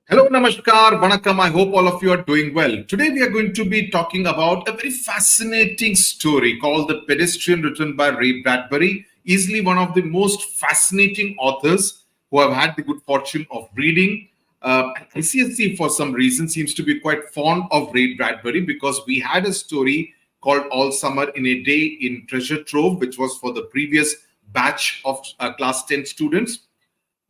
Hello, Namaskar, Vanakkam. I hope all of you are doing well. Today we are going to be talking about a very fascinating story called The Pedestrian, written by Ray Bradbury, easily one of the most fascinating authors who have had the good fortune of reading. ICSE, for some reason, seems to be quite fond of Ray Bradbury because we had a story called All Summer in a Day in Treasure Trove, which was for the previous batch of class 10 students.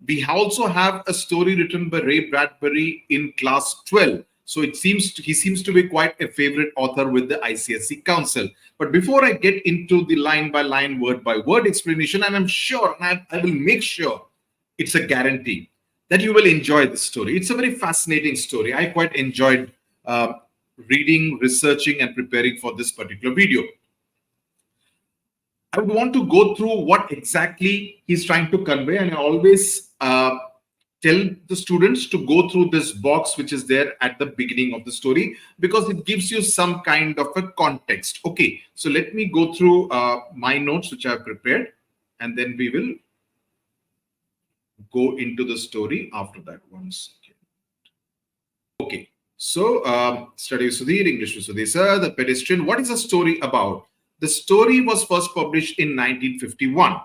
We also have a story written by Ray Bradbury in class 12. So he seems to be quite a favorite author with the ICSE Council. But before I get into the line by line, word by word explanation, and I'm sure, and I will make sure, it's a guarantee that you will enjoy this story. It's a very fascinating story. I quite enjoyed reading, researching, and preparing for this particular video. I would want to go through what exactly he's trying to convey, and I always tell the students to go through this box which is there at the beginning of the story because it gives you some kind of a context. Okay, so let me go through my notes which I have prepared, and then we will go into the story after that. 1 second. Okay, so study with Sudhir, English with Sudhir sir, The Pedestrian. What is the story about? The story was first published in 1951.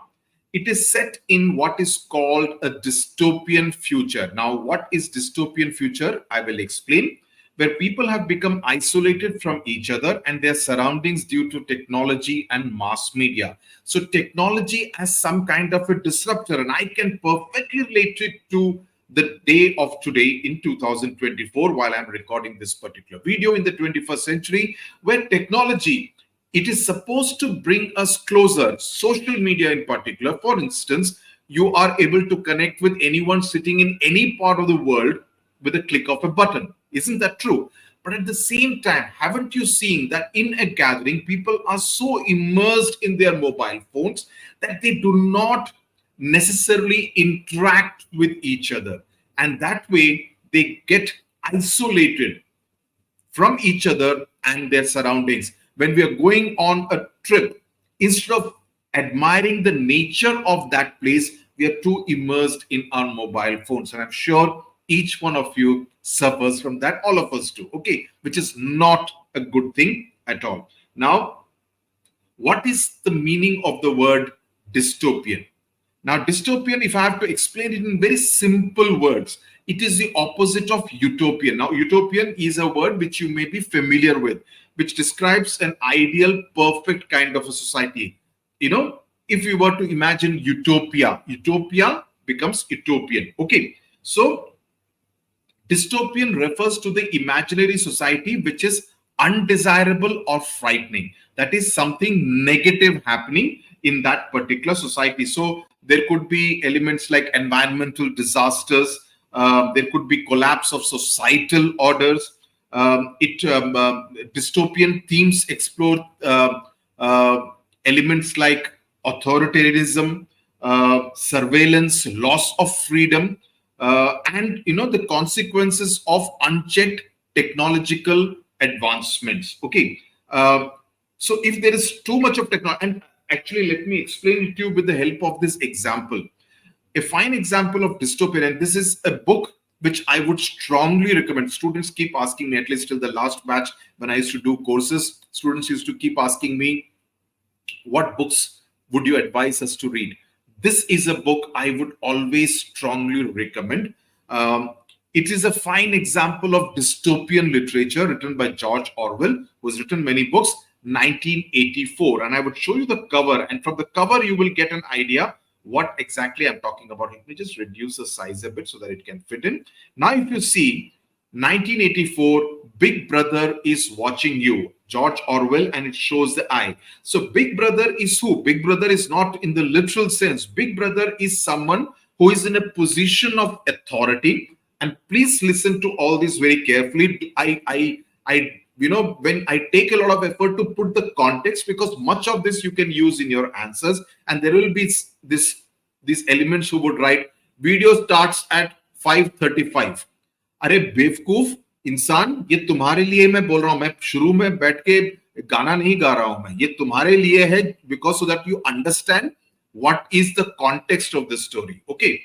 It is set in what is called a dystopian future. Now, what is dystopian future? I will explain. Where people have become isolated from each other and their surroundings due to technology and mass media. So technology as some kind of a disruptor, and I can perfectly relate it to the day of today in 2024 while I'm recording this particular video in the 21st century, where technology, it is supposed to bring us closer. Social media in particular, for instance, you are able to connect with anyone sitting in any part of the world with a click of a button. Isn't that true? But at the same time, haven't you seen that in a gathering, people are so immersed in their mobile phones that they do not necessarily interact with each other. And that way, they get isolated from each other and their surroundings. When we are going on a trip, instead of admiring the nature of that place, we are too immersed in our mobile phones. And I'm sure each one of you suffers from that. All of us do. Okay, which is not a good thing at all. Now, what is the meaning of the word dystopian? Now, dystopian, if I have to explain it in very simple words, it is the opposite of utopian. Now, utopian is a word which you may be familiar with, which describes an ideal, perfect kind of a society. You know, if you were to imagine utopia, utopia becomes utopian. Okay, so dystopian refers to the imaginary society which is undesirable or frightening. That is something negative happening in that particular society. So there could be elements like environmental disasters. There could be collapse of societal orders. Dystopian themes explore elements like authoritarianism, surveillance, loss of freedom, and the consequences of unchecked technological advancements. Okay, so if there is too much of technology, and actually let me explain it to you with the help of this example. A fine example of dystopian, and this is a book which I would strongly recommend. Students keep asking me, at least till the last batch when I used to do courses, students used to keep asking me, what books would you advise us to read? This is a book I would always strongly recommend. It is a fine example of dystopian literature written by George Orwell, who has written many books, 1984. And I would show you the cover, and from the cover you will get an idea what exactly I'm talking about. Let me just reduce the size a bit so that it can fit in. Now, if you see 1984, Big Brother is watching you, George Orwell, and it shows the eye. So Big Brother is who? Big Brother is not in the literal sense. Big Brother is someone who is in a position of authority. And please listen to all this very carefully. When I take a lot of effort to put the context, because much of this you can use in your answers, and there will be these elements who would write video starts at 5:35. अरे बेवकूफ इंसान, ये तुम्हारे लिए मैं बोल रहा हूं. मैं शुरू में बैठ के गाना नहीं गा रहा हूं. मैं ये तुम्हारे लिए है, because so that you understand what is the context of the story. Okay,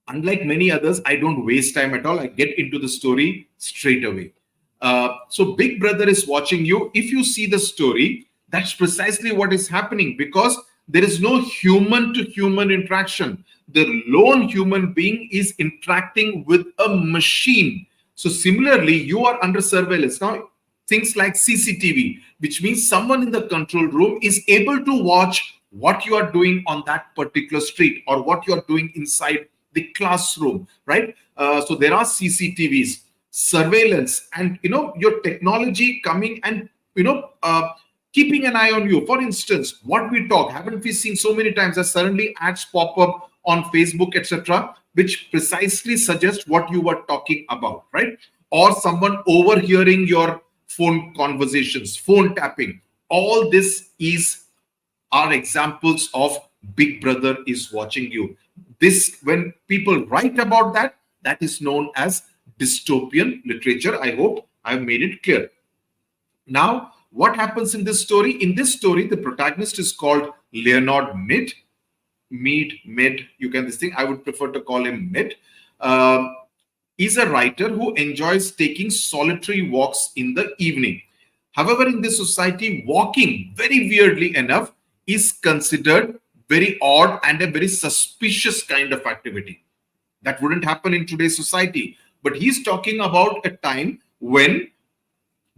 Unlike many others, I don't waste time at all. I get into the story straight away. So Big Brother is watching you. If you see the story, that's precisely what is happening, because there is no human to human interaction. The lone human being is interacting with a machine. So similarly, you are under surveillance. Now, things like CCTV, which means someone in the control room is able to watch what you are doing on that particular street or what you are doing inside the classroom, right? So there are CCTVs, surveillance, and your technology coming and keeping an eye on you. For instance, what we talk, haven't we seen so many times that suddenly ads pop up on Facebook, etc., which precisely suggest what you were talking about, right? Or someone overhearing your phone conversations, phone tapping. All this are examples of Big Brother is watching you. This, when people write about that, that is known as dystopian literature. I hope I've made it clear. Now, what happens in this story? In this story, the protagonist is called Leonard Mid. You can this thing. I would prefer to call him Mid. He's a writer who enjoys taking solitary walks in the evening. However, in this society, walking, very weirdly enough, is considered very odd and a very suspicious kind of activity. That wouldn't happen in today's society. But he's talking about a time when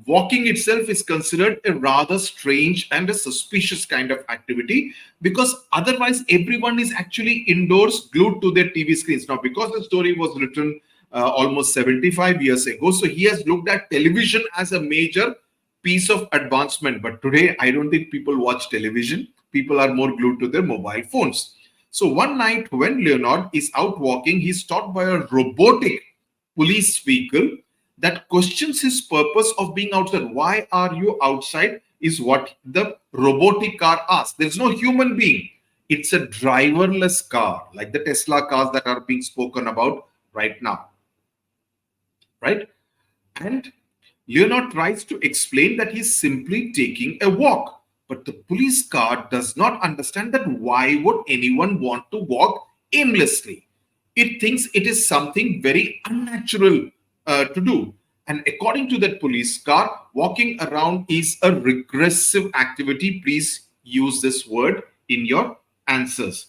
walking itself is considered a rather strange and a suspicious kind of activity, because otherwise everyone is actually indoors glued to their TV screens. Now, because the story was written almost 75 years ago, so he has looked at television as a major piece of advancement. But today, I don't think people watch television. People are more glued to their mobile phones. So one night when Leonard is out walking, he's stopped by a robotic police vehicle that questions his purpose of being outside. Why are you outside is what the robotic car asks. There's no human being. It's a driverless car, like the Tesla cars that are being spoken about right now. Right? And Leonard tries to explain that he's simply taking a walk. But the police car does not understand that why would anyone want to walk aimlessly. It thinks it is something very unnatural to do. And according to that police car, walking around is a regressive activity. Please use this word in your answers.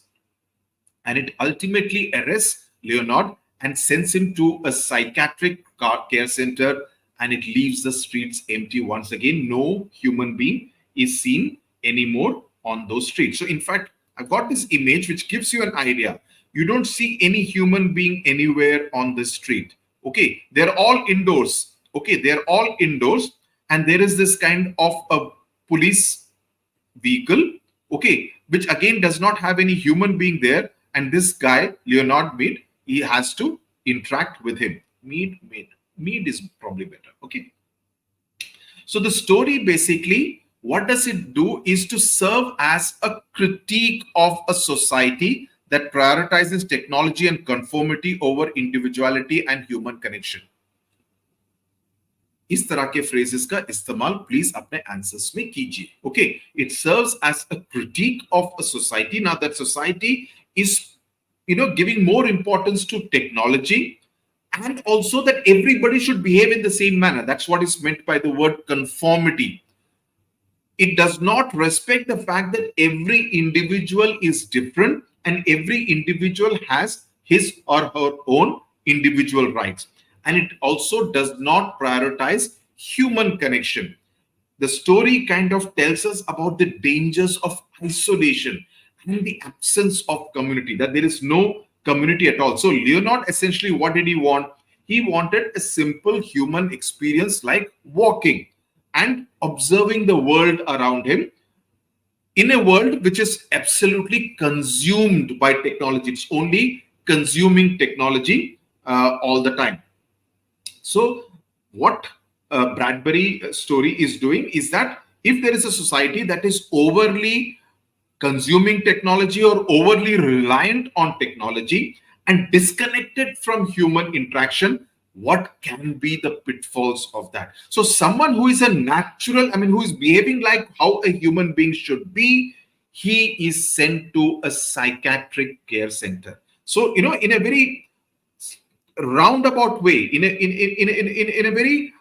And it ultimately arrests Leonard and sends him to a psychiatric care center, and it leaves the streets empty once again. No human being is seen anymore on those streets. So in fact, I've got this image which gives you an idea. You don't see any human being anywhere on the street. Okay, they're all indoors. Okay, they're all indoors, and there is this kind of a police vehicle, okay, which again does not have any human being there. And this guy, Leonard Mead, he has to interact with him. Mead is probably better. Okay. So the story basically, what does it do is to serve as a critique of a society that prioritizes technology and conformity over individuality and human connection. इस तरह के phrases का इस्तेमाल please अपने answers में कीजिए. Okay, it serves as a critique of a society. Now that society is, giving more importance to technology, and also that everybody should behave in the same manner. That's what is meant by the word conformity. It does not respect the fact that every individual is different and every individual has his or her own individual rights. And it also does not prioritize human connection. The story kind of tells us about the dangers of isolation and the absence of community, that there is no community at all. So Leonard, essentially, what did he want? He wanted a simple human experience like walking and observing the world around him in a world which is absolutely consumed by technology. It's only consuming technology all the time. So what Bradbury story is doing is that if there is a society that is overly consuming technology or overly reliant on technology and disconnected from human interaction, what can be the pitfalls of that? So someone who is a natural, who is behaving like how a human being should be, he is sent to a psychiatric care center. So, in a very roundabout way, in a very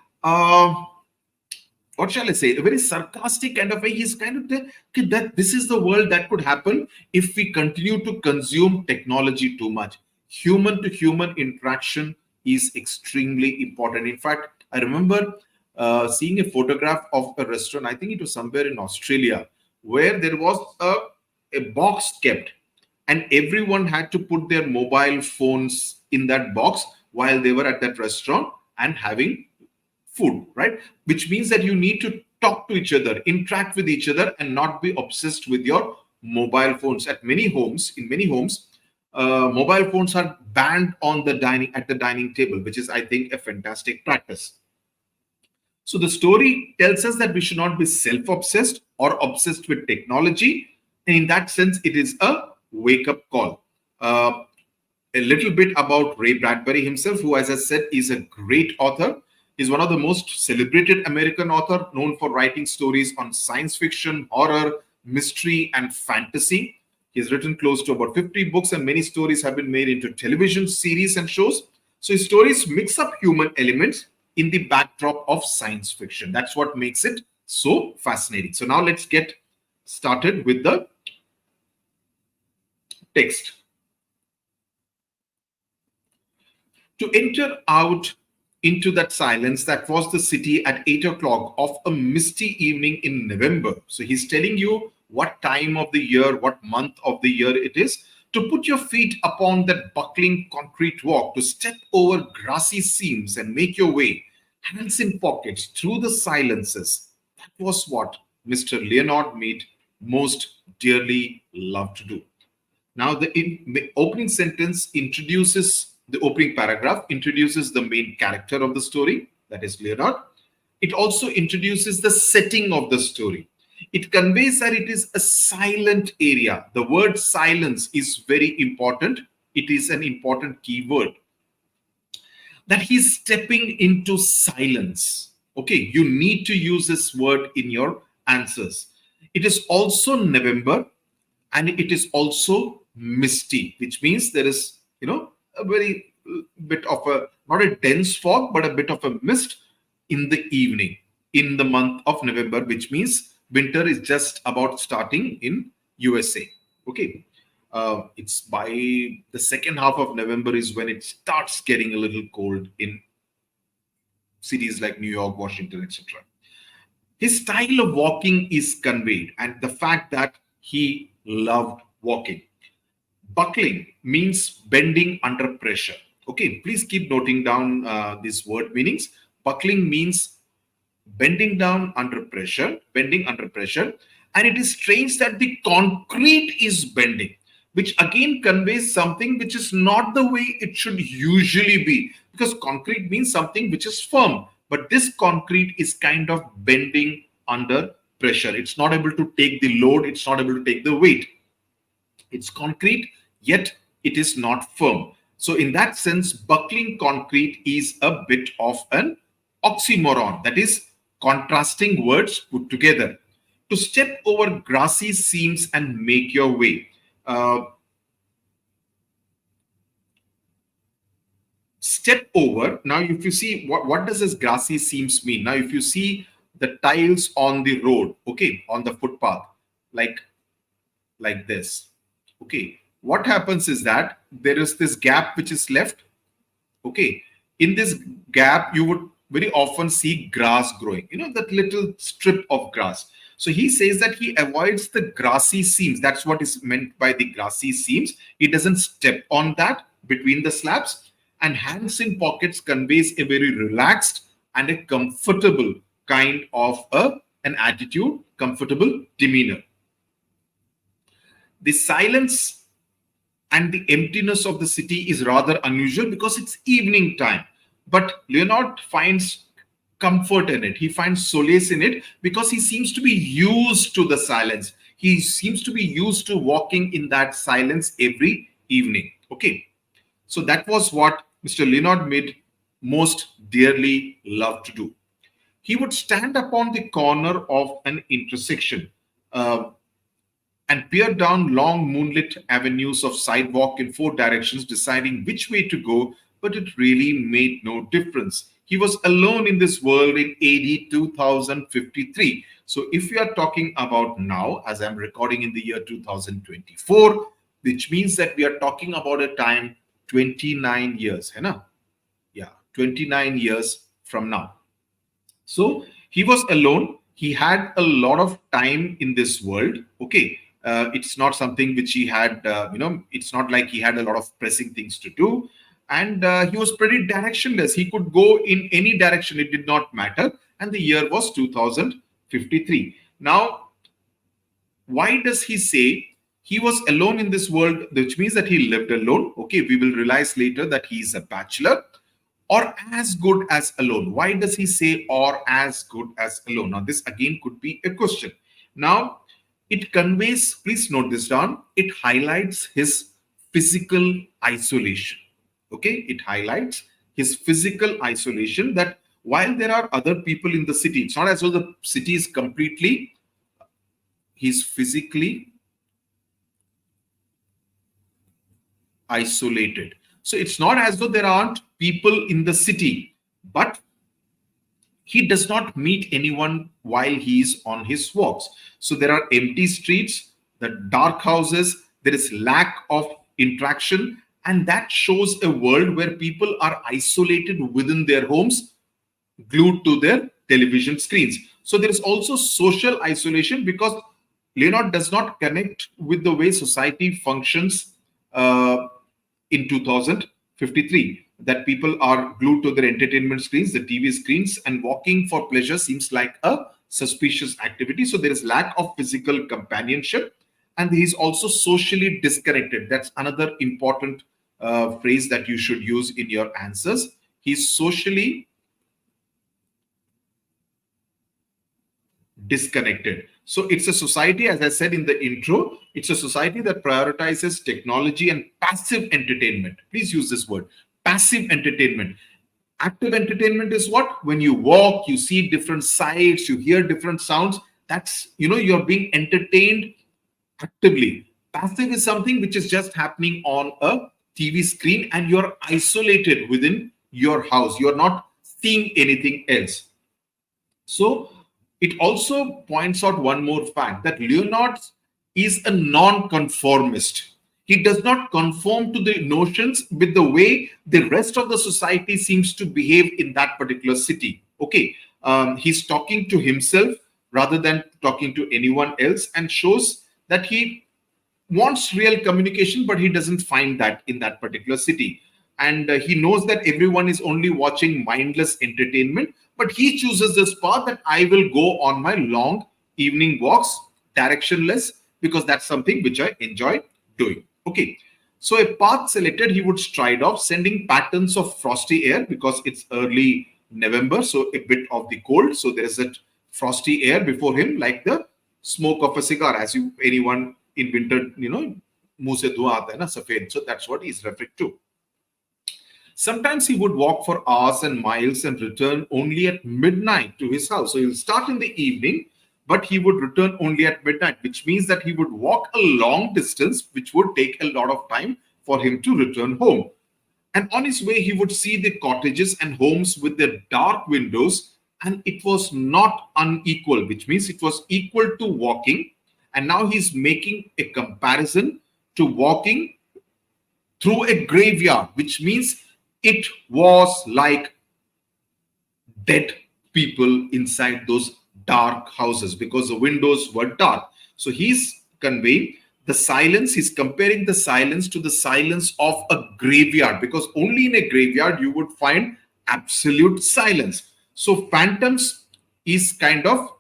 what shall I say, a very sarcastic kind of way. He's kind of okay, that this is the world that could happen if we continue to consume technology too much. Human to human interaction is extremely important. In fact, I remember seeing a photograph of a restaurant. I think it was somewhere in Australia, where there was a box kept, and everyone had to put their mobile phones in that box while they were at that restaurant and having food, right? Which means that you need to talk to each other, interact with each other, and not be obsessed with your mobile phones. In many homes, mobile phones are banned on the dining table, which is, I think, a fantastic practice. So the story tells us that we should not be self-obsessed or obsessed with technology. And in that sense, it is a wake-up call. A little bit about Ray Bradbury himself, who, as I said, is a great author. He's one of the most celebrated American authors, known for writing stories on science fiction, horror, mystery, and fantasy. He's written close to about 50 books, and many stories have been made into television series and shows. So his stories mix up human elements in the backdrop of science fiction. That's what makes it so fascinating. So now let's get started with the text. To enter out into that silence that was the city at 8 o'clock of a misty evening in November. So he's telling you what time of the year, what month of the year it is. To put your feet upon that buckling concrete walk, to step over grassy seams and make your way, hands in pockets, through the silences. That was what Mr. Leonard Mead most dearly loved to do. Now, the opening sentence introduces, the opening paragraph introduces the main character of the story, that is Leonard. It also introduces the setting of the story. It conveys that it is a silent area. The word silence is very important. It is an important keyword. That he's stepping into silence. Okay, you need to use this word in your answers. It is also November, and it is also misty, which means there is, a very bit of a, not a dense fog, but a bit of a mist in the evening in the month of November, which means winter is just about starting in USA. Okay. It's by the second half of November is when it starts getting a little cold in cities like New York, Washington, etc. His style of walking is conveyed, and the fact that he loved walking. Buckling means bending under pressure. Okay, please keep noting down these word meanings. Buckling means bending under pressure, and it is strange that the concrete is bending, which again conveys something which is not the way it should usually be, because concrete means something which is firm, but this concrete is kind of bending under pressure. It's not able to take the load, it's not able to take the weight. It's concrete, yet it is not firm. So in that sense, buckling concrete is a bit of an oxymoron, that is contrasting words put together. To step over grassy seams and make your way. Step over. Now, if you see, what does this grassy seams mean? Now, if you see the tiles on the road, okay, on the footpath, like this, okay, what happens is that there is this gap which is left, okay. In this gap, you would very often see grass growing, that little strip of grass. So he says that he avoids the grassy seams. That's what is meant by the grassy seams. He doesn't step on that between the slabs. And hands in pockets conveys a very relaxed and a comfortable kind of an attitude, comfortable demeanor. The silence and the emptiness of the city is rather unusual because it's evening time. But Leonard finds comfort in it. He finds solace in it because he seems to be used to the silence. He seems to be used to walking in that silence every evening. Okay. So that was what Mr. Leonard Mead most dearly loved to do. He would stand upon the corner of an intersection. and peered down long moonlit avenues of sidewalk in four directions, deciding which way to go, but it really made no difference. He was alone in this world in AD 2053. So if we are talking about now, as I'm recording in the year 2024, which means that we are talking about a time 29 years, hai na? Yeah, 29 years from now. So he was alone. He had a lot of time in this world. Okay. It's not something which he had, it's not like he had a lot of pressing things to do. And he was pretty directionless. He could go in any direction. It did not matter. And the year was 2053. Now, why does he say he was alone in this world, which means that he lived alone? Okay, we will realize later that he is a bachelor. Or as good as alone. Why does he say or as good as alone? Now, this again could be a question. Now, it conveys, please note this down, it highlights his physical isolation. Okay, it highlights his physical isolation, that while there are other people in the city, it's not as though the city is completely, he's physically isolated. So it's not as though there aren't people in the city, but he does not meet anyone while he's on his walks. So there are empty streets, the dark houses, there is lack of interaction, and that shows a world where people are isolated within their homes, glued to their television screens. So there is also social isolation, because Leonard does not connect with the way society functions in 2053, that people are glued to their entertainment screens, the TV screens, and walking for pleasure seems like a suspicious activity. So there is lack of physical companionship, and he is also socially disconnected. That's another important phrase that you should use in your answers. He's socially disconnected. So it's a society, as I said in the intro, it's a society that prioritizes technology and passive entertainment. Please use this word, passive entertainment. Active entertainment is what? When you walk, you see different sights, you hear different sounds. That's, you're being entertained actively. Passive is something which is just happening on a TV screen and you're isolated within your house. You're not seeing anything else. So it also points out one more fact, that Leonard is a non-conformist. He does not conform to the notions with the way the rest of the society seems to behave in that particular city. Okay, he's talking to himself rather than talking to anyone else, and shows that he wants real communication, but he doesn't find that in that particular city. And he knows that everyone is only watching mindless entertainment, but he chooses this path, that I will go on my long evening walks, directionless, because that's something which I enjoy doing. Okay, so a path selected, he would stride off, sending patterns of frosty air, because it's early November, so a bit of the cold. So there's that frosty air before him, like the smoke of a cigar, as anyone in winter, muh se dhua aata hai na, safed. So that's what he's referring to. Sometimes he would walk for hours and miles and return only at midnight to his house. So he'll start in the evening, but he would return only at midnight, which means that he would walk a long distance, which would take a lot of time for him to return home. And on his way, he would see the cottages and homes with their dark windows, and it was not unequal, which means it was equal to walking. And now he's making a comparison to walking through a graveyard, which means it was like dead people inside those dark houses, because the windows were dark. So he's conveying the silence. He's comparing the silence to the silence of a graveyard, because only in a graveyard you would find absolute silence. So phantoms is kind of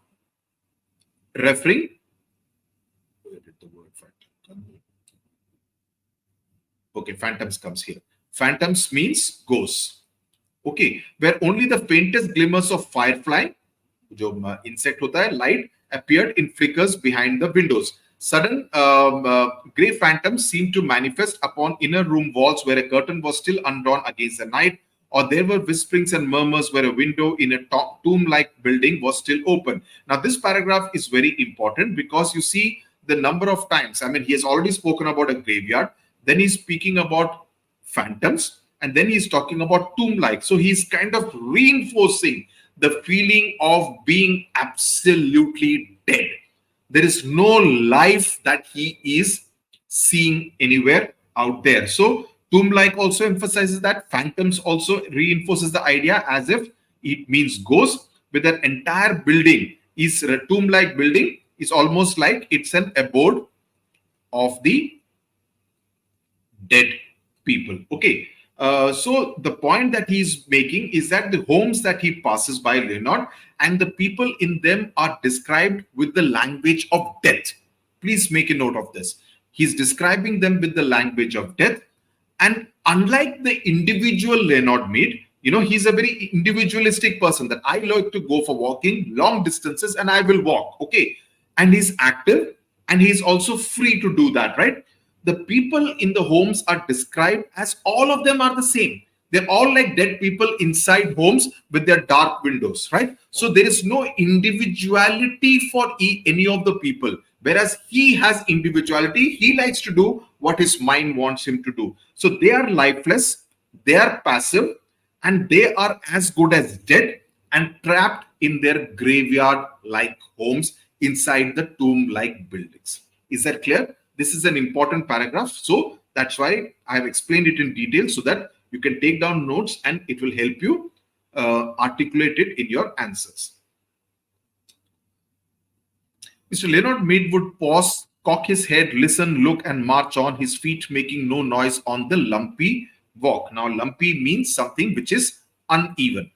referring. Where did the word phantom come? Okay, phantoms comes here. Phantoms means ghosts. Okay, where only the faintest glimmers of firefly, जो insect होता है, light appeared in flickers behind the windows. Sudden grey phantoms seemed to manifest upon inner room walls where a curtain was still undrawn against the night, or there were whisperings and murmurs where a window in a tomb-like building was still open. Now, this paragraph is very important, because you see the number of times. I mean, he has already spoken about a graveyard, then he's speaking about phantoms, and then he's talking about tomb-like. So he's kind of reinforcing the feeling of being absolutely dead. There is no life that he is seeing anywhere out there. So tomb-like also emphasizes that. Phantoms also reinforces the idea as if it means ghost. With an entire building is a tomb-like building is almost like it's an abode of the dead people. Okay. So the point that he's making is that the homes that he passes by, Leonard, and the people in them are described with the language of death. Please make a note of this. He's describing them with the language of death. And unlike the individual Leonard meet, he's a very individualistic person, that I like to go for walking long distances and I will walk. Okay. And he's active and he's also free to do that, right? The people in the homes are described as all of them are the same. They're all like dead people inside homes with their dark windows, right? So there is no individuality for any of the people. Whereas he has individuality, he likes to do what his mind wants him to do. So they are lifeless, they are passive, and they are as good as dead and trapped in their graveyard-like homes inside the tomb-like buildings. Is that clear? This is an important paragraph. So that's why I have explained it in detail so that you can take down notes and it will help you articulate it in your answers. Mr. Leonard Mead would pause, cock his head, listen, look, and march on, his feet making no noise on the lumpy walk. Now, lumpy means something which is uneven.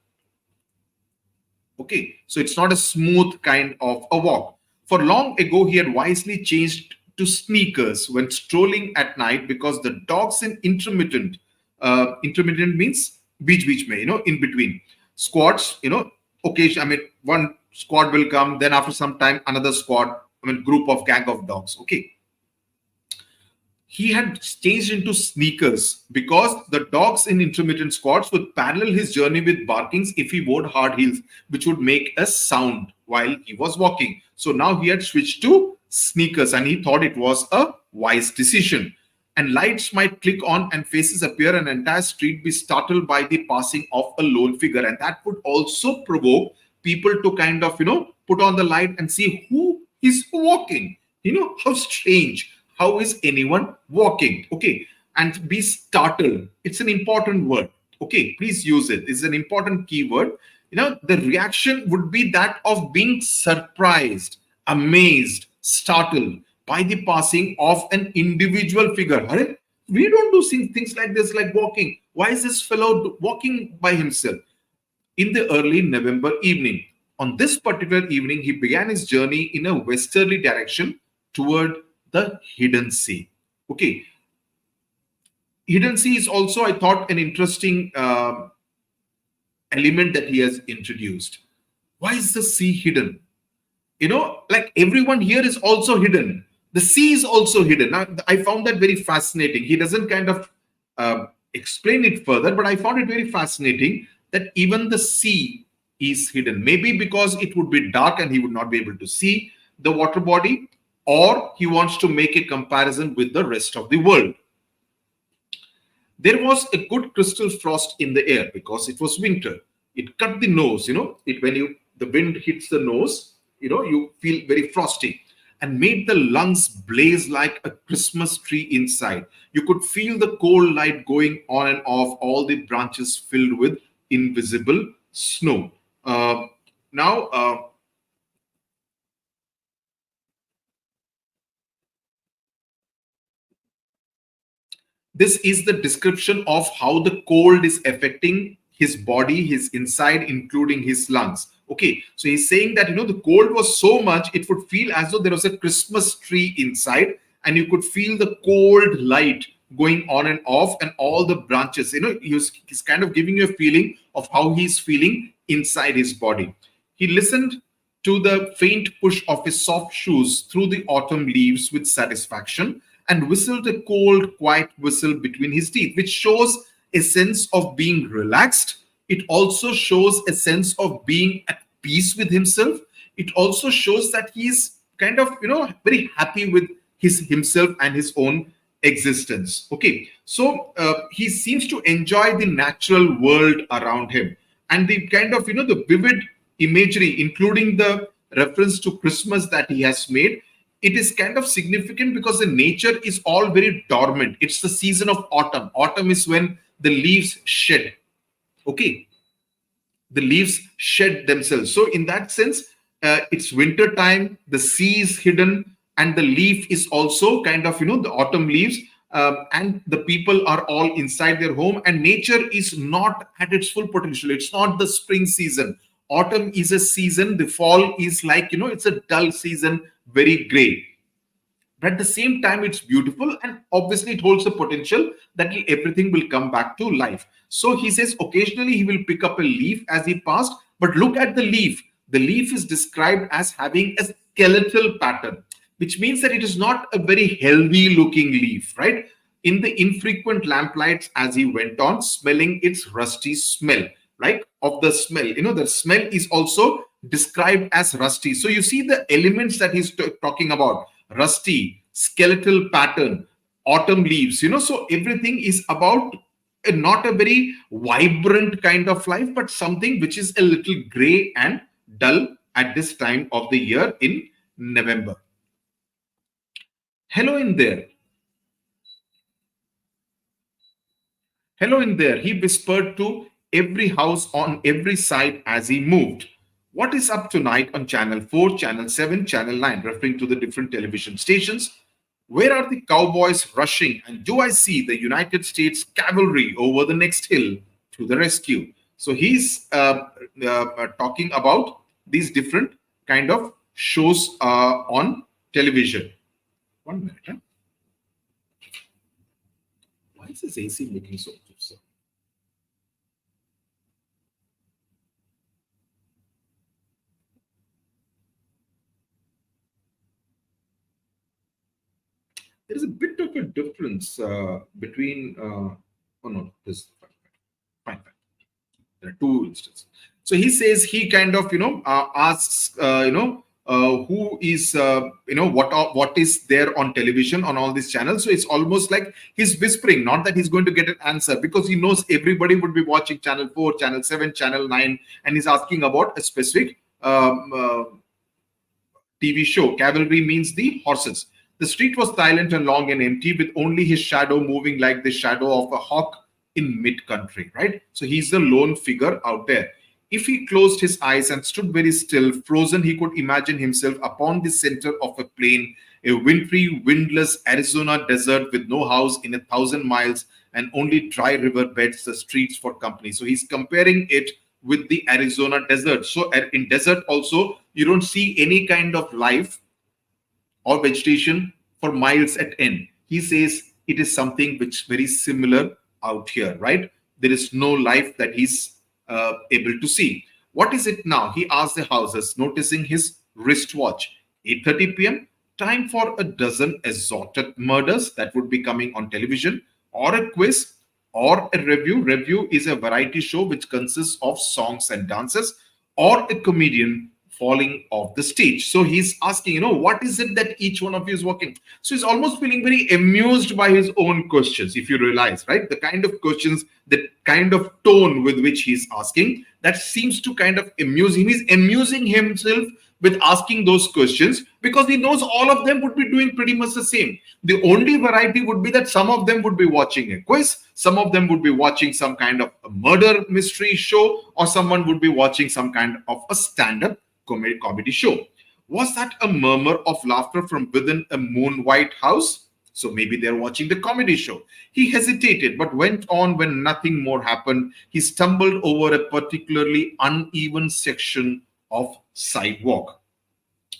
Okay, so it's not a smooth kind of a walk. For long ago, he had wisely changed to sneakers when strolling at night, because the dogs in intermittent means beach may, in between squads, occasion, I mean, one squad will come, then after some time another squad, group of gang of dogs. Okay, he had changed into sneakers because the dogs in intermittent squads would parallel his journey with barkings if he wore hard heels, which would make a sound while he was walking. So now he had switched to sneakers and he thought it was a wise decision. And lights might click on and faces appear, an entire street be startled by the passing of a lone figure, and that would also provoke people to kind of put on the light and see who is walking. How strange, how is anyone walking? Okay, and be startled, it's an important word. Okay, please use it. It's an important keyword. The reaction would be that of being surprised, amazed, startled by the passing of an individual figure. We don't do things like this, like walking. Why is this fellow walking by himself? In the early November evening. On this particular evening, he began his journey in a westerly direction toward the hidden sea. Okay. Hidden sea is also, I thought, an interesting element that he has introduced. Why is the sea hidden? Like everyone here is also hidden. The sea is also hidden. Now, I found that very fascinating. He doesn't kind of explain it further, but I found it very fascinating that even the sea is hidden. Maybe because it would be dark and he would not be able to see the water body, or he wants to make a comparison with the rest of the world. There was a good crystal frost in the air because it was winter. It cut the nose, when the wind hits the nose, you feel very frosty, and made the lungs blaze like a Christmas tree inside. You could feel the cold light going on and off, all the branches filled with invisible snow. This is the description of how the cold is affecting his body, his inside, including his lungs. Okay, so he's saying that, the cold was so much, it would feel as though there was a Christmas tree inside, and you could feel the cold light going on and off, and all the branches, he's kind of giving you a feeling of how he's feeling inside his body. He listened to the faint push of his soft shoes through the autumn leaves with satisfaction, and whistled a cold, quiet whistle between his teeth, which shows a sense of being relaxed. It also shows a sense of being at peace with himself. It also shows that he's kind of, very happy with himself and his own existence. Okay, so he seems to enjoy the natural world around him, and the kind of, the vivid imagery, including the reference to Christmas that he has made. It is kind of significant because the nature is all very dormant. It's the season of autumn. Autumn is when the leaves shed. Okay, the leaves shed themselves. So in that sense, it's winter time, the sea is hidden, and the leaf is also kind of, the autumn leaves, and the people are all inside their home, and nature is not at its full potential. It's not the spring season. Autumn is a season. The fall is like, it's a dull season, very gray. But at the same time, it's beautiful, and obviously it holds the potential that everything will come back to life. So he says occasionally he will pick up a leaf as he passed, but look at the leaf. The leaf is described as having a skeletal pattern, which means that it is not a very healthy looking leaf, right? In the infrequent lamplights as he went on, smelling its rusty smell, right? Of the smell, the smell is also described as rusty. So you see the elements that he's talking about: rusty, skeletal pattern, autumn leaves, so everything is about not a very vibrant kind of life, but something which is a little gray and dull at this time of the year in November. Hello in there. Hello in there, he whispered to every house on every side as he moved. What is up tonight on Channel 4, Channel 7, Channel 9, referring to the different television stations? Where are the cowboys rushing? And do I see the United States cavalry over the next hill to the rescue? So he's talking about these different kind of shows on television. 1 minute. Huh? Why is this AC looking so good, sir? There is a bit of a difference between, oh no, this, fine. There are two instances. So he says he kind of, asks, who is, what is there on television on all these channels. So it's almost like he's whispering, not that he's going to get an answer, because he knows everybody would be watching Channel 4, Channel 7, Channel 9, and he's asking about a specific TV show. Cavalry means the horses. The street was silent and long and empty, with only his shadow moving like the shadow of a hawk in mid-country, right? So he's the lone figure out there. If he closed his eyes and stood very still, frozen, he could imagine himself upon the center of a plain, a wintry, windless Arizona desert with no house in 1,000 miles and only dry river beds, the streets for company. So he's comparing it with the Arizona desert. So in desert also, you don't see any kind of life or vegetation for miles at end. He says it is something which very similar out here, right? There is no life that he's able to see. What is it now? He asked the houses, noticing his wristwatch. 8:30 p.m. Time for a dozen assorted murders that would be coming on television, or a quiz, or a review. Review is a variety show which consists of songs and dances, or a comedian falling off the stage. So he's asking, what is it that each one of you is working? So he's almost feeling very amused by his own questions, if you realize, right? The kind of questions, the kind of tone with which he's asking, that seems to kind of amuse him. He's amusing himself with asking those questions because he knows all of them would be doing pretty much the same. The only variety would be that some of them would be watching a quiz, some of them would be watching some kind of a murder mystery show, or someone would be watching some kind of a stand-up comedy show. Was that a murmur of laughter from within a moon-white house? So maybe they're watching the comedy show. He hesitated, but went on when nothing more happened. He stumbled over a particularly uneven section of sidewalk.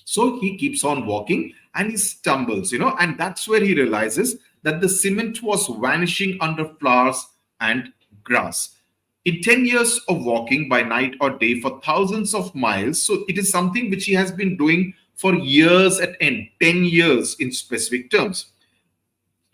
So he keeps on walking and he stumbles, and that's where he realizes that the cement was vanishing under flowers and grass. In 10 years of walking by night or day for thousands of miles, so it is something which he has been doing for years at end, 10 years in specific terms,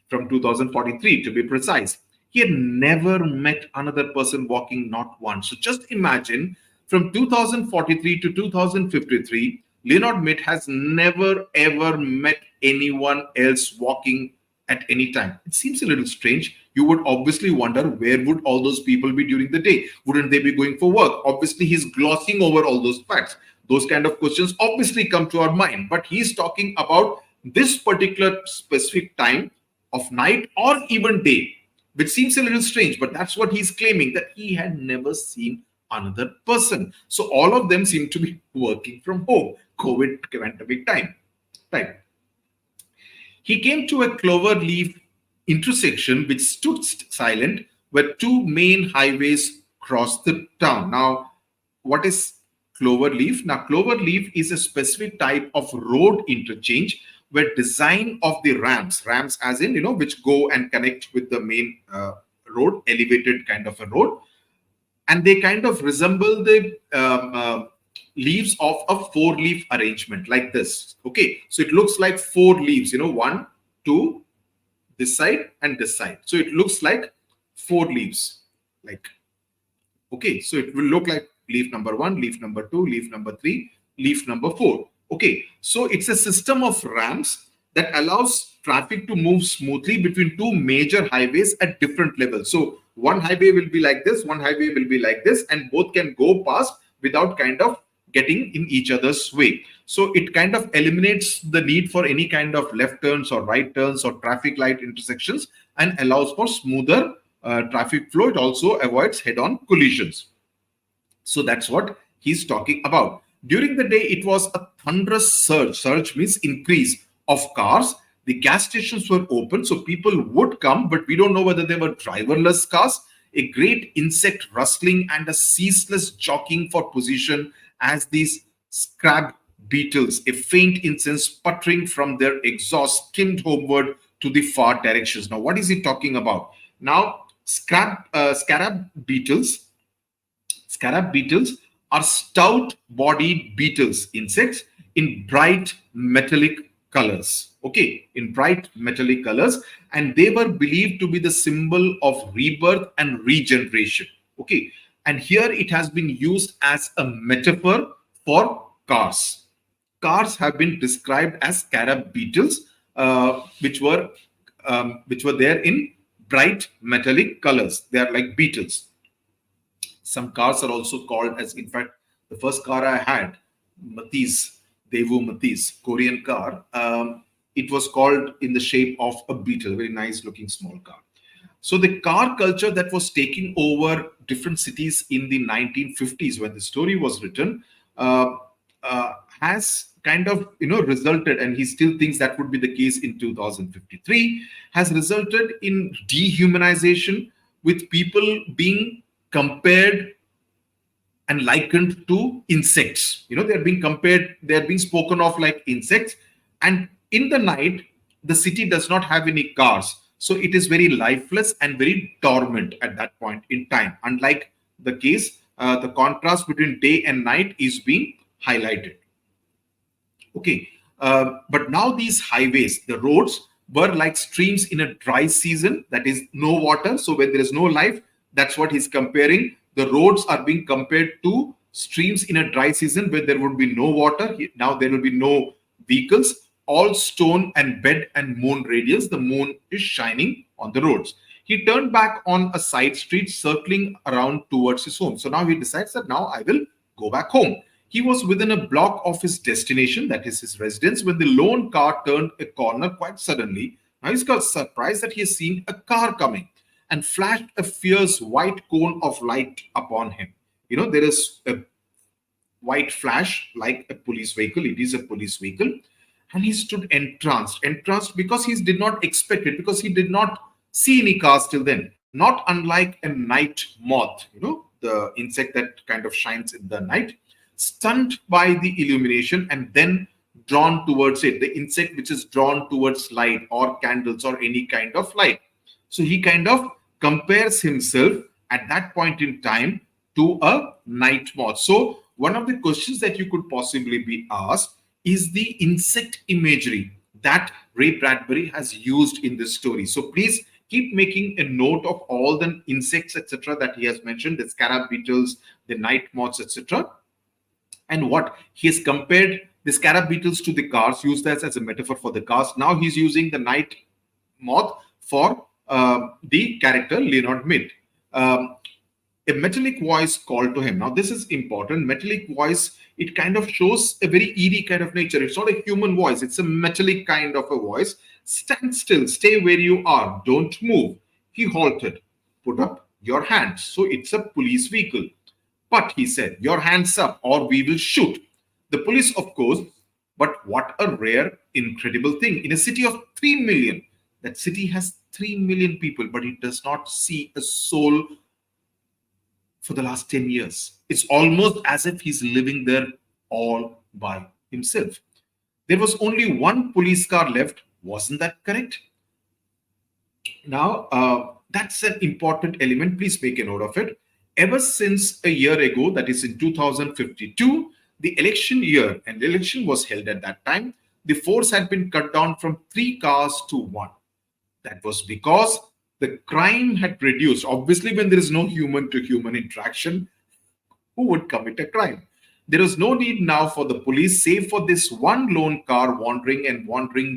from 2043 to be precise. He had never met another person walking, not once. So just imagine, from 2043 to 2053, Leonard met has never ever met anyone else walking at any time. It seems a little strange. You would obviously wonder, where would all those people be during the day? Wouldn't they be going for work? Obviously, he's glossing over all those facts. Those kind of questions obviously come to our mind, but he's talking about this particular specific time of night or even day, which seems a little strange, but that's what he's claiming, that he had never seen another person. So all of them seem to be working from home, COVID pandemic time, right? He came to a clover leaf intersection which stood silent, where two main highways crossed the town. Now, what is clover leaf? Now, clover leaf is a specific type of road interchange where design of the ramps as in, which go and connect with the main road, elevated kind of a road, and they kind of resemble the leaves of a four-leaf arrangement like this. Okay, so it looks like four leaves, one, two, this side and this side. So it looks like four leaves, like, okay, so it will look like leaf number 1, leaf number 2, leaf number 3, leaf number 4. Okay, so it's a system of ramps that allows traffic to move smoothly between two major highways at different levels. So one highway will be like this, one highway will be like this, and both can go past without kind of getting in each other's way. So it kind of eliminates the need for any kind of left turns or right turns or traffic light intersections and allows for smoother traffic flow. It also avoids head-on collisions. So that's what he's talking about. During the day, it was a thunderous surge. Surge means increase of cars. The gas stations were open, so people would come, but we don't know whether they were driverless cars. A great insect rustling and a ceaseless jockeying for position as these scrab beetles, a faint incense sputtering from their exhaust, skimmed homeward to the far directions. Now, what is he talking about? Now, scarab beetles are stout-bodied beetles, insects, in bright metallic colors. Okay, in bright metallic colors, and they were believed to be the symbol of rebirth and regeneration. Okay, and here it has been used as a metaphor for cars. Cars have been described as scarab beetles, which were there in bright metallic colors. They are like beetles. Some cars are also called as, in fact, the first car I had, Matiz, Devu Matiz, Korean car, it was called in the shape of a beetle, very nice looking small car. So the car culture that was taking over different cities in the 1950s when the story was written has kind of, resulted, and he still thinks that would be the case in 2053, has resulted in dehumanization, with people being compared and likened to insects. They're being compared, they're being spoken of like insects. And in the night, the city does not have any cars. So it is very lifeless and very dormant at that point in time. Unlike the case, the contrast between day and night is being highlighted. Okay, but now these highways, the roads, were like streams in a dry season, that is no water. So when there is no life, that's what he's comparing. The roads are being compared to streams in a dry season where there would be no water. Now there will be no vehicles, all stone and bed and moon radiance. The moon is shining on the roads. He turned back on a side street, circling around towards his home. So now he decides that now I will go back home. He was within a block of his destination, that is his residence, when the lone car turned a corner quite suddenly. Now he's got surprised that he has seen a car coming and flashed a fierce white cone of light upon him. There is a white flash like a police vehicle. It is a police vehicle. And he stood entranced because he did not expect it, because he did not see any cars till then. Not unlike a night moth, the insect that kind of shines in the night, stunned by the illumination and then drawn towards it, the insect which is drawn towards light or candles or any kind of light. So he kind of compares himself at that point in time to a night moth. So one of the questions that you could possibly be asked is the insect imagery that Ray Bradbury has used in this story. So please keep making a note of all the insects, etc., that he has mentioned, the scarab beetles, the night moths, etc., and what he has compared The scarab beetles to the cars, used as a metaphor for the cars. Now he's using the night moth for the character Leonard Mid. A metallic voice called to him. Now, this is important. Metallic voice, it kind of shows a very eerie kind of nature. It's not a human voice. It's a metallic kind of a voice. Stand still. Stay where you are. Don't move. He halted. Put up your hands. So it's a police vehicle. But he said, your hands up or we will shoot. The police, of course, but what a rare, incredible thing. In a city of 3 million, that city has 3 million people, but it does not see a soul for the last 10 years. It's almost as if he's living there all by himself. There was only one police car left. Wasn't that correct? Now, that's an important element. Please make a note of it. Ever since a year ago, that is in 2052, the election year, and the election was held at that time, the force had been cut down from 3 cars to 1. That was because the crime had reduced. Obviously, when there is no human-to-human interaction, who would commit a crime? There is no need now for the police, save for this one lone car wandering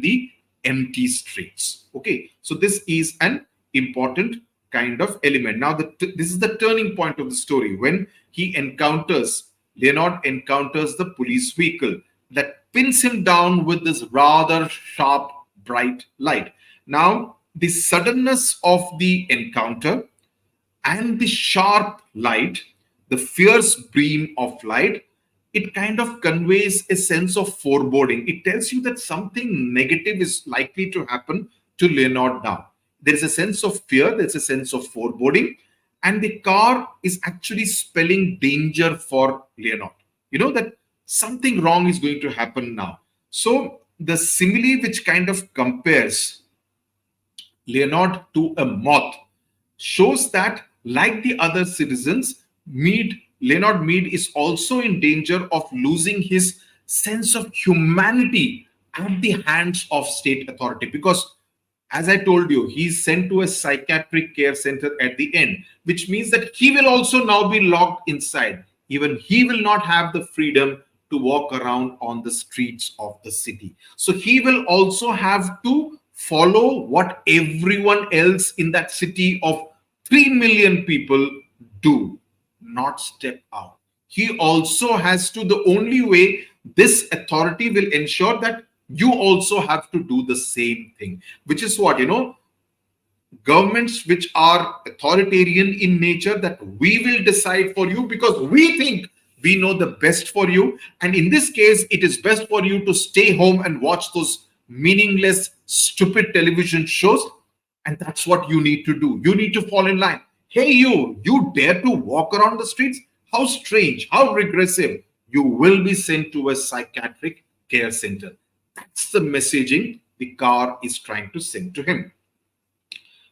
the empty streets. Okay, so this is an important kind of element. Now, this is the turning point of the story when Leonard encounters the police vehicle that pins him down with this rather sharp, bright light. Now, the suddenness of the encounter and the sharp light, the fierce beam of light, it kind of conveys a sense of foreboding. It tells you that something negative is likely to happen to Leonard now. There is a sense of fear, there's a sense of foreboding, and the car is actually spelling danger for Leonard. You know that something wrong is going to happen now. So the simile which kind of compares Leonard to a moth shows that, like the other citizens, Leonard Mead is also in danger of losing his sense of humanity at the hands of state authority. Because, as I told you, he's sent to a psychiatric care center at the end, which means that he will also now be locked inside. Even he will not have the freedom to walk around on the streets of the city. So he will also have to follow what everyone else in that city of 3 million people do, not step out. He also has to, the only way this authority will ensure that you also have to do the same thing, which is what, governments which are authoritarian in nature, that we will decide for you because we think we know the best for you. And in this case, it is best for you to stay home and watch those meaningless, stupid television shows. And that's what you need to do. You need to fall in line. Hey, you dare to walk around the streets? How strange, how regressive. You will be sent to a psychiatric care center. That's the messaging the car is trying to send to him.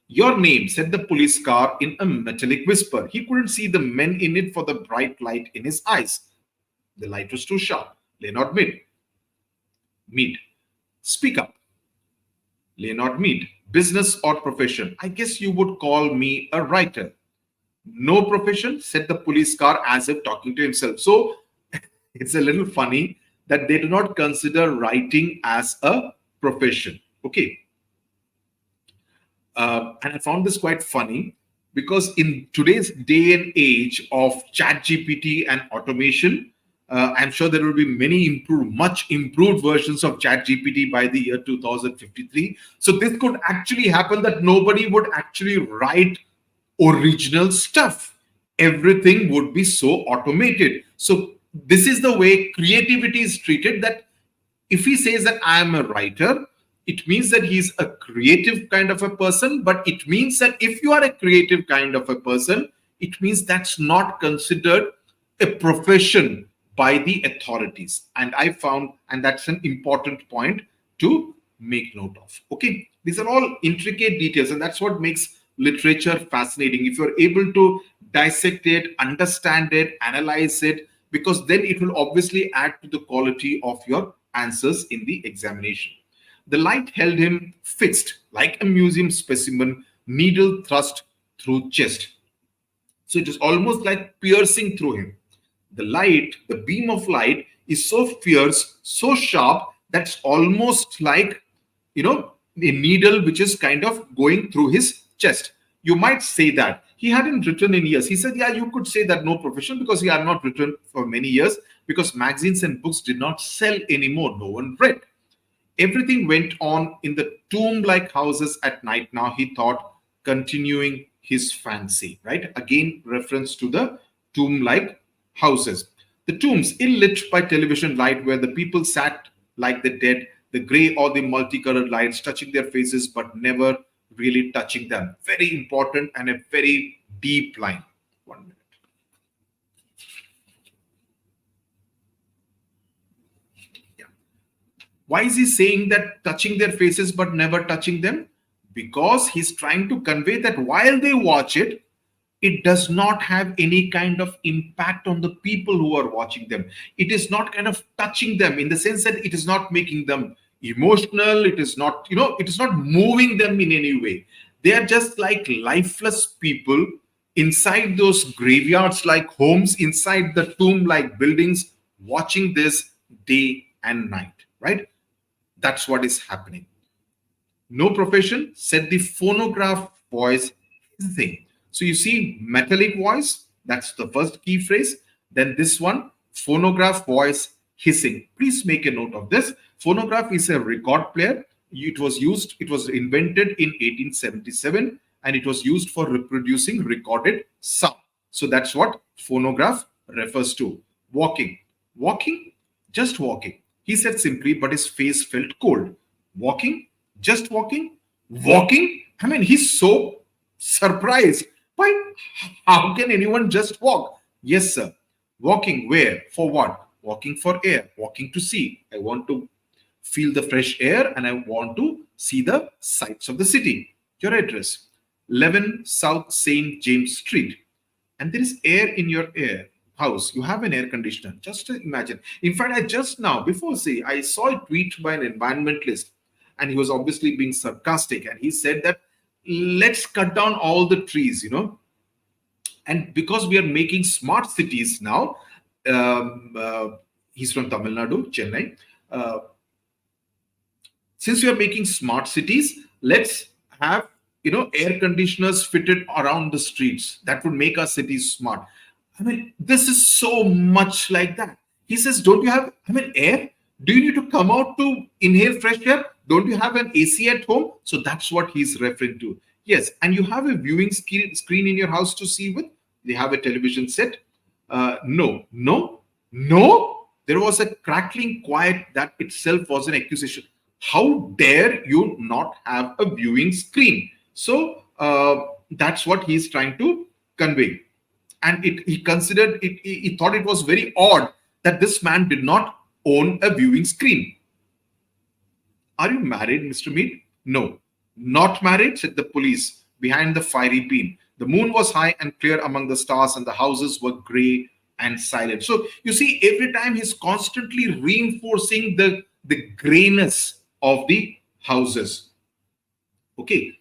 Your name, said the police car in a metallic whisper. He couldn't see the men in it for the bright light in his eyes. The light was too sharp. Leonard Mead. Speak up. Leonard Mead. Business or profession? I guess you would call me a writer. No profession, said the police car as if talking to himself. So it's a little funny that they do not consider writing as a profession. Okay. And I found this quite funny because in today's day and age of ChatGPT and automation, I'm sure there will be much improved versions of ChatGPT by the year 2053. So this could actually happen that nobody would actually write original stuff. Everything would be so automated. So this is the way creativity is treated, that if he says that I am a writer, it means that he's a creative kind of a person. But it means that if you are a creative kind of a person, it means that's not considered a profession by the authorities. And I found, and that's an important point to make note of. Okay, these are all intricate details, and that's what makes literature fascinating. If you're able to dissect it, understand it, analyze it, because then it will obviously add to the quality of your answers in the examination. The light held him fixed like a museum specimen, needle thrust through chest. So it is almost like piercing through him. The light, the beam of light, is so fierce, so sharp, that's almost like, a needle which is kind of going through his chest. You might say that. He hadn't written in years. He said, yeah, you could say that no profession because he had not written for many years because magazines and books did not sell anymore. No one read. Everything went on in the tomb-like houses at night. Now he thought, continuing his fancy, right? Again, reference to the tomb-like houses. The tombs, ill-lit by television light, where the people sat like the dead, the gray or the multicolored lights touching their faces, but never really touching them. Very important and a very deep line. 1 minute. Why is he saying that touching their faces but never touching them? Because he's trying to convey that while they watch it, it does not have any kind of impact on the people who are watching them. It is not kind of touching them in the sense that it is not making them emotional. It is not, it is not moving them in any way. They are just like lifeless people inside those graveyards like homes, inside the tomb like buildings, watching this day and night, right? That's what is happening. No profession, said the phonograph voice thing. So you see metallic voice, that's the first key phrase. Then this one, phonograph voice hissing. Please make a note of this. Phonograph is a record player. It was invented in 1877 and it was used for reproducing recorded sound. So that's what phonograph refers to. Walking, just walking. He said simply, but his face felt cold. Walking, just walking. I mean, he's so surprised. Why? How can anyone just walk? Yes, sir. Walking where? For what? Walking for air. Walking to see. I want to feel the fresh air and I want to see the sights of the city. Your address, 11 South St. James Street. And there is air in your house. You have an air conditioner. Just imagine. In fact, I saw a tweet by an environmentalist and he was obviously being sarcastic. And he said that let's cut down all the trees, and because we are making smart cities now, he's from Tamil Nadu, Chennai. Since we are making smart cities, let's have, air conditioners fitted around the streets. That would make our cities smart. I mean, this is so much like that. He says, don't you have, air? Do you need to come out to inhale fresh air? Don't you have an AC at home? So that's what he's referring to. Yes, and you have a viewing screen in your house to see with? They have a television set? No. There was a crackling quiet that itself was an accusation. How dare you not have a viewing screen? So that's what he's trying to convey. And he considered it, he thought it was very odd that this man did not own a viewing screen. Are you married, Mr. Mead? No, not married, said the police behind the fiery beam. The moon was high and clear among the stars and the houses were gray and silent. So you see, every time he's constantly reinforcing the grayness of the houses. Okay.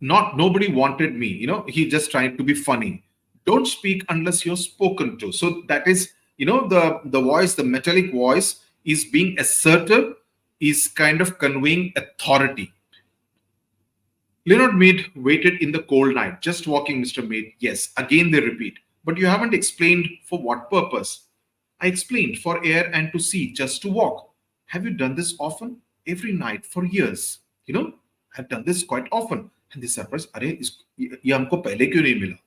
Nobody wanted me, he just tried to be funny. Don't speak unless you're spoken to. So that is, the voice, the metallic voice is being assertive, is kind of conveying authority. Leonard Mead waited in the cold night. Just walking, Mr. Mead. Yes, again they repeat. But you haven't explained for what purpose. I explained, for air and to see, just to walk. Have you done this often? Every night for years. I've done this quite often. And they surprised, ye humko pehle kyun nahi mila?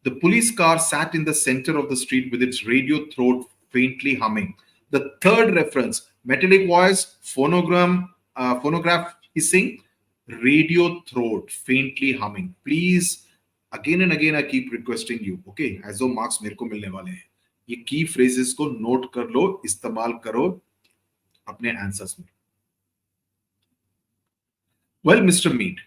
The police car sat in the center of the street with its radio throat faintly humming. The third reference, metallic voice, phonograph hissing, radio throat faintly humming. Please, again and again, I keep requesting you, okay, as though marks मेरे को मिलने वाले हैं. ये key phrases को note कर लो, इस्तेमाल करो अपने answers में. Well, Mr. Mead.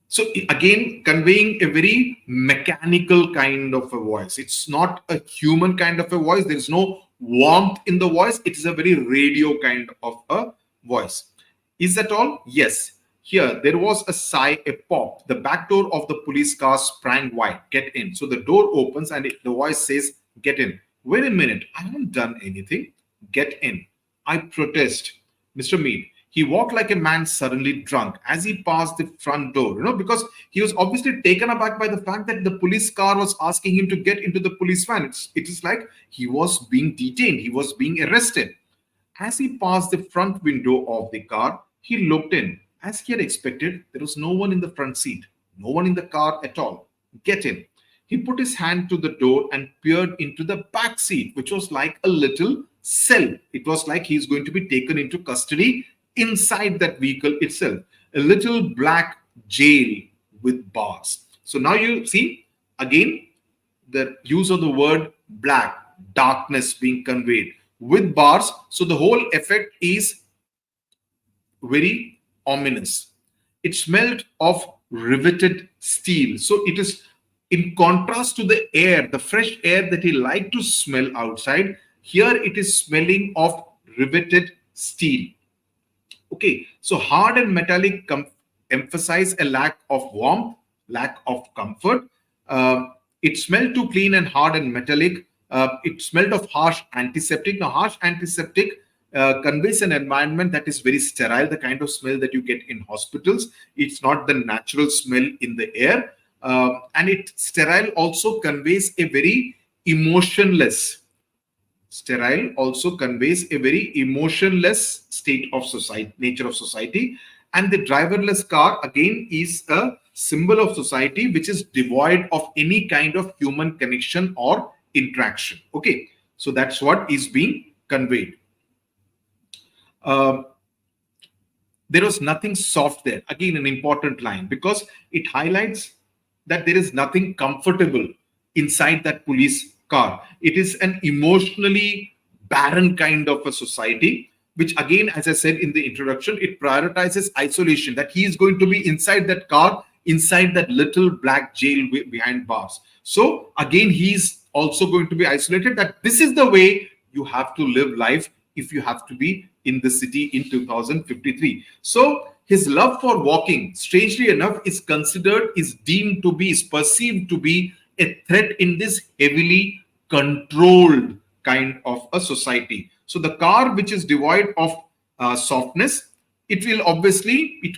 So again, conveying a very mechanical kind of a voice. It's not a human kind of a voice. There is no warmth in the voice. It is a very radio kind of a voice. Is that all? Yes. Here, there was a sigh, a pop. The back door of the police car sprang wide. Get in. So the door opens and the voice says, get in. Wait a minute, I haven't done anything. Get in. I protest. Mr. Mead. He walked like a man suddenly drunk as he passed the front door, because he was obviously taken aback by the fact that the police car was asking him to get into the police van. It is like he was being detained, he was being arrested. As he passed the front window of the car, he looked in. As he had expected, there was no one in the front seat, no one in the car at all. Get in. He put his hand to the door and peered into the back seat, which was like a little cell. It was like he's going to be taken into custody inside that vehicle itself. A little black jail with bars. So now you see, again, the use of the word black, darkness being conveyed with bars. So the whole effect is very ominous. It smelled of riveted steel. So it is in contrast to the air, the fresh air that he liked to smell outside. Here it is smelling of riveted steel. Okay, so hard and metallic emphasize a lack of warmth, lack of comfort. It smelled too clean and hard and metallic. It smelled of harsh antiseptic. Now, harsh antiseptic conveys an environment that is very sterile, the kind of smell that you get in hospitals. It's not the natural smell in the air. And it sterile also conveys a very emotionless. Sterile also conveys a very emotionless state of society, nature of society. And the driverless car, again, is a symbol of society which is devoid of any kind of human connection or interaction. Okay, so that's what is being conveyed. There was nothing soft there. Again, an important line, because it highlights that there is nothing comfortable inside that police car. It is an emotionally barren kind of a society, which, again, as I said in the introduction, it prioritizes isolation, that he is going to be inside that car, inside that little black jail behind bars. So again, he's also going to be isolated, that this is the way you have to live life if you have to be in the city in 2053. So his love for walking, strangely enough, is deemed to be, is perceived to be a threat in this heavily controlled kind of a society. So the car, which is devoid of softness, it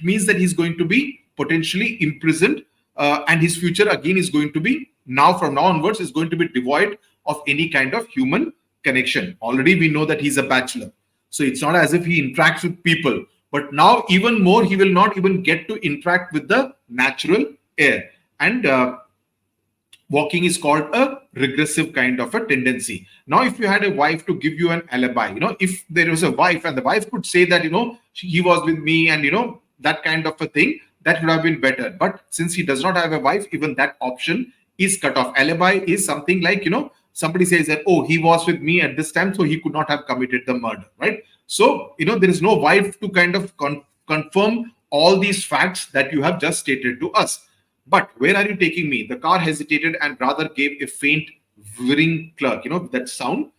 means that he's going to be potentially imprisoned, and his future again is going to be, from now onwards, is going to be devoid of any kind of human connection. Already we know that he's a bachelor, so it's not as if he interacts with people, but now even more, he will not even get to interact with the natural air. And walking is called a regressive kind of a tendency. Now, if you had a wife to give you an alibi, if there was a wife and the wife could say that, he was with me and, that kind of a thing, that would have been better. But since he does not have a wife, even that option is cut off. Alibi is something like, somebody says that, oh, he was with me at this time, so he could not have committed the murder, right? So, there is no wife to kind of confirm all these facts that you have just stated to us. But where are you taking me? The car hesitated and rather gave a faint whirring cluck, that sound,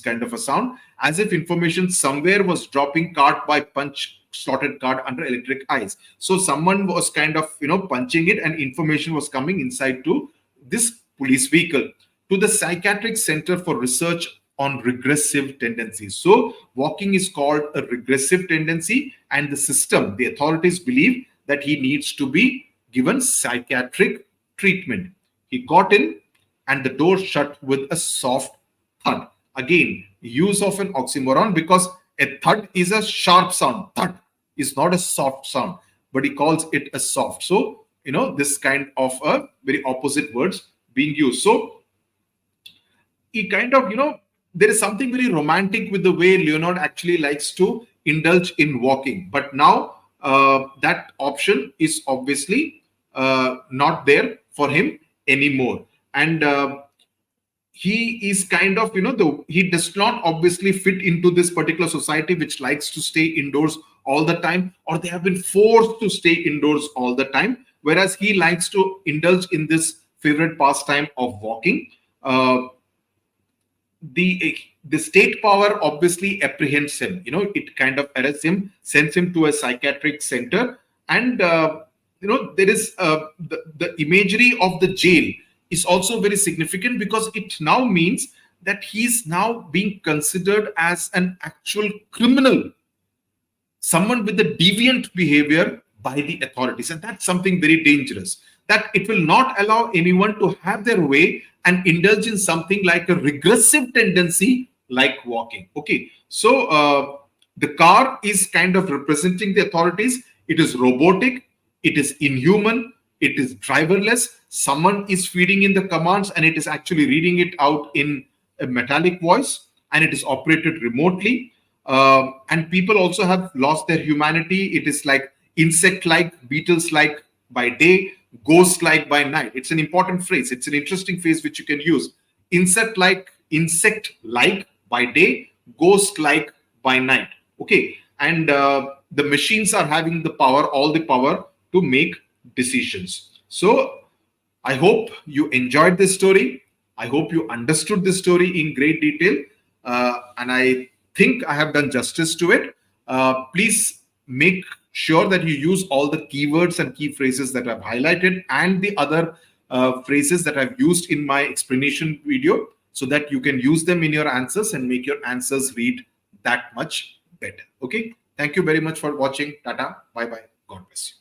kind of a sound, as if information somewhere was dropping card by punch, slotted card under electric eyes. So someone was kind of, punching it, and information was coming inside to this police vehicle, to the Psychiatric Center for Research on Regressive Tendencies. So walking is called a regressive tendency, and the system, the authorities believe that he needs to be given psychiatric treatment. He got in and the door shut with a soft thud. Again, use of an oxymoron, because a thud is a sharp sound. Thud is not a soft sound, but he calls it a soft. So, this kind of a very opposite words being used. So he kind of, there is something very romantic with the way Leonard actually likes to indulge in walking. But now that option is obviously not there for him anymore. And he is kind of, he does not obviously fit into this particular society which likes to stay indoors all the time, or they have been forced to stay indoors all the time, whereas he likes to indulge in this favorite pastime of walking. The state power obviously apprehends him. It kind of arrests him, sends him to a psychiatric center, and there is the imagery of the jail is also very significant, because it now means that he's now being considered as an actual criminal, someone with a deviant behavior by the authorities. And that's something very dangerous, that it will not allow anyone to have their way and indulge in something like a regressive tendency like walking. Okay, so the car is kind of representing the authorities. It is robotic, it is inhuman, it is driverless. Someone is feeding in the commands and it is actually reading it out in a metallic voice, and it is operated remotely. And people also have lost their humanity. It is like insect-like, beetles-like by day, ghost-like by night. It's an important phrase. It's an interesting phrase which you can use. Insect-like by day, ghost-like by night. Okay, and the machines are having the power, all the power to make decisions. So I hope you enjoyed this story. I hope you understood this story in great detail, and I think I have done justice to it. Please make sure that you use all the keywords and key phrases that I've highlighted and the other phrases that I've used in my explanation video, so that you can use them in your answers and make your answers read that much better. Okay. Thank you very much for watching. Tata. Bye bye. God bless you.